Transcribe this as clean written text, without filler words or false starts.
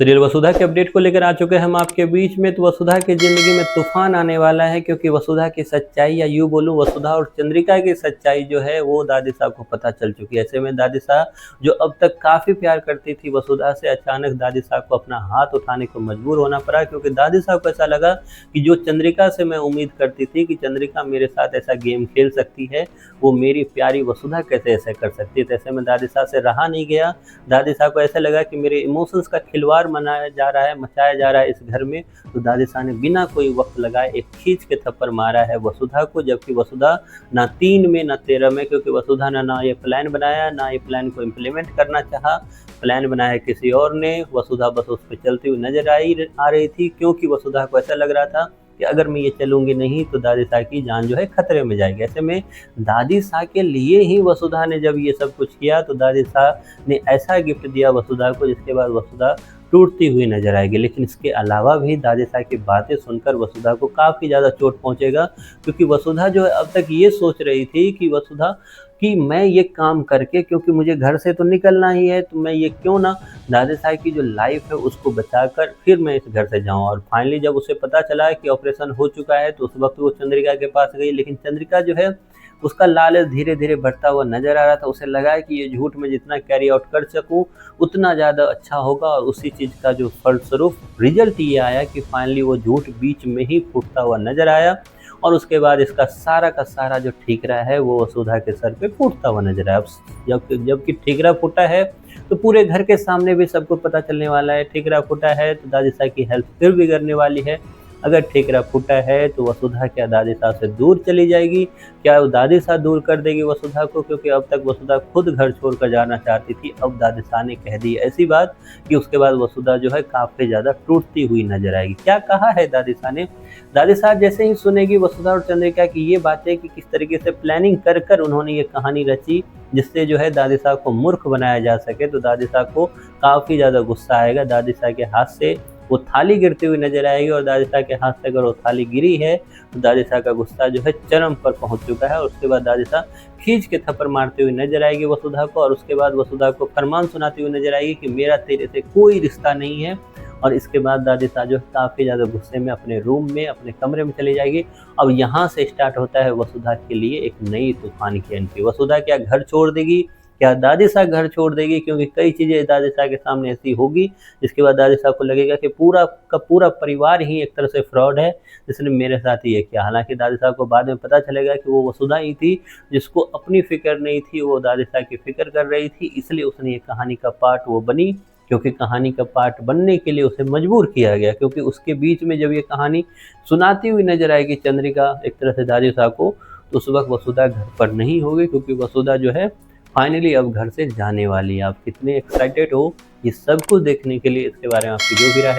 Serial वसुधा के update को लेकर आ चुके हैं हम आपके बीच में। तो वसुधा की ज़िंदगी में तूफान आने वाला है, क्योंकि वसुधा की सच्चाई, या यूँ बोलूँ वसुधा और चंद्रिका की सच्चाई जो है वो दादी साहब को पता चल चुकी है। ऐसे में दादी साहब जो अब तक काफ़ी प्यार करती थी वसुधा से, अचानक दादी साहब को अपना हाथ उठाने को मजबूर होना पड़ा, क्योंकि दादी साहब को ऐसा लगा कि जो चंद्रिका से मैं उम्मीद करती थी कि चंद्रिका मेरे साथ ऐसा गेम खेल सकती है, वो मेरी प्यारी वसुधा कैसे ऐसा कर सकती है। तो ऐसे में दादी साहब से रहा नहीं गया। दादी साहब को ऐसा लगा कि मेरे इमोशंस का खिलवाड़ मचाया जा रहा है इस घर में। तो दादी साहब ने बिना कोई वक्त लगाए एक खींच के थप्पड़ मारा है वसुधा को, जबकि वसुधा ना 3 में ना 13 में, क्योंकि वसुधा ने ना ये प्लान बनाया, ना ये प्लान को इम्प्लीमेंट करना चाहा। प्लान बनाया किसी और ने, वसुधा बस उस पर चलती हुई नजर आ रही थी, क्योंकि वसुधा को ऐसा लग रहा था कि अगर मैं ये चलूंगी नहीं तो दादी साहब की जान जो है खतरे में जाएगी। ऐसे में दादी साहब के लिए ही वसुधा ने जब ये सब कुछ किया, तो दादी साहब ने ऐसा गिफ्ट दिया वसुधा को जिसके बाद वसुधा टूटती हुई नजर आएगी। लेकिन इसके अलावा भी दादी साहब की बातें सुनकर वसुधा को काफ़ी ज़्यादा चोट पहुंचेगा, क्योंकि वसुधा जो है अब तक ये सोच रही थी कि वसुधा कि मैं ये काम करके, क्योंकि मुझे घर से तो निकलना ही है, तो मैं ये क्यों ना दादी साहब की जो लाइफ है उसको बचाकर फिर मैं इस घर से जाऊं। और फाइनली जब उसे पता चला कि ऑपरेशन हो चुका है, तो उस वक्त वो चंद्रिका के पास गई। लेकिन चंद्रिका जो है उसका लालच धीरे धीरे बढ़ता हुआ नजर आ रहा था। उसे लगा कि ये झूठ में जितना कैरी आउट कर सकूं उतना ज़्यादा अच्छा होगा, और उसी चीज़ का जो फलस्वरूप रिजल्ट ये आया कि फाइनली वो झूठ बीच में ही फूटता हुआ नजर आया। और उसके बाद इसका सारा का सारा जो ठीकरा है वो वसुधा के सर पे फूटता हुआ नजर आया। जबकि ठीकरा फूटा है तो पूरे घर के सामने भी सबको पता चलने वाला है। ठीकरा फूटा है तो दादी साहब की हेल्थ फिर बिगड़ने वाली है। अगर ठीकरा फूटा है तो वसुधा क्या दादी साहब से दूर चली जाएगी? क्या वो दादी साहब दूर कर देगी वसुधा को? क्योंकि अब तक वसुधा खुद घर छोड़कर जाना चाहती थी, अब दादी साहब ने कह दी ऐसी बात कि उसके बाद वसुधा जो है काफ़ी ज़्यादा टूटती हुई नजर आएगी। क्या कहा है दादी साहब ने? दादी साहब जैसे ही सुनेगी वसुधा और चंद्रिका की ये बातें कि किस तरीके से प्लानिंग कर कर उन्होंने ये कहानी रची जिससे जो है दादी साहब को मूर्ख बनाया जा सके, तो दादी साहब को काफ़ी ज़्यादा गुस्सा आएगा। दादी साहब के हाथ से वो थाली गिरती हुई नजर आएगी, और दादी साहब के हाथ से अगर वो थाली गिरी है तो दादी साहब का गुस्सा जो है चरम पर पहुंच चुका है। और उसके बाद दादी साहब खींच के थप्पड़ मारते हुए नजर आएगी वसुधा को, और उसके बाद वसुधा को फरमान सुनाती हुई नजर आएगी कि मेरा तेरे से कोई रिश्ता नहीं है। और इसके बाद दादी साहब जो है काफ़ी ज़्यादा गुस्से में अपने रूम में, अपने कमरे में चली जाएगी। अब यहाँ से स्टार्ट होता है वसुधा के लिए एक नई तूफान की एंट्री। वसुधा क्या घर छोड़ देगी? क्या दादी साहब घर छोड़ देगी? क्योंकि कई चीज़ें दादी साहब के सामने ऐसी होगी जिसके बाद दादी साहब को लगेगा कि पूरा का पूरा परिवार ही एक तरह से फ्रॉड है, जिसने मेरे साथ ही ये किया। हालांकि दादी साहब को बाद में पता चलेगा कि वो वसुधा ही थी जिसको अपनी फिक्र नहीं थी, वो दादी साहब की फिक्र कर रही थी, इसलिए उसने ये कहानी का पार्ट वो बनी। क्योंकि कहानी का पार्ट बनने के लिए उसे मजबूर किया गया, क्योंकि उसके बीच में जब ये कहानी सुनाती हुई नजर आएगी चंद्रिका एक तरह से दादी साहब को, तो उस वक्त वसुधा घर पर नहीं होगी, क्योंकि वसुधा जो है फाइनली अब घर से जाने वाली है। आप कितने एक्साइटेड हो ये सब कुछ देखने के लिए? इसके बारे में आपकी जो भी राय है